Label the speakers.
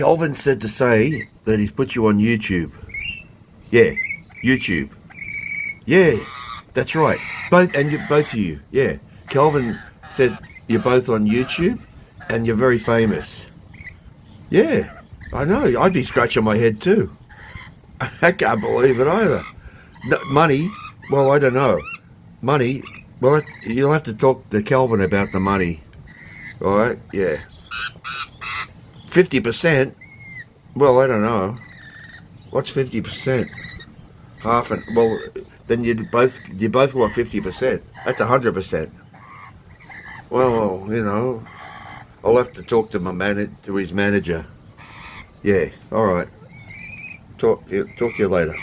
Speaker 1: Kelvin said to say that he's put you on YouTube. Yeah, YouTube. Yeah, that's right. Both of you. Yeah, Kelvin said you're both on YouTube, and you're very famous. Yeah, I know. I'd be scratching my head too. I can't believe it either. No, money? Well, I don't know. Money? Well, you'll have to talk to Kelvin about the money. All right? Yeah. 50%? Well, I don't know. What's 50%? Half an... Well, then you both want 50%. That's 100%. Well, you know, I'll have to talk to his manager. Yeah, all right. Talk to you later.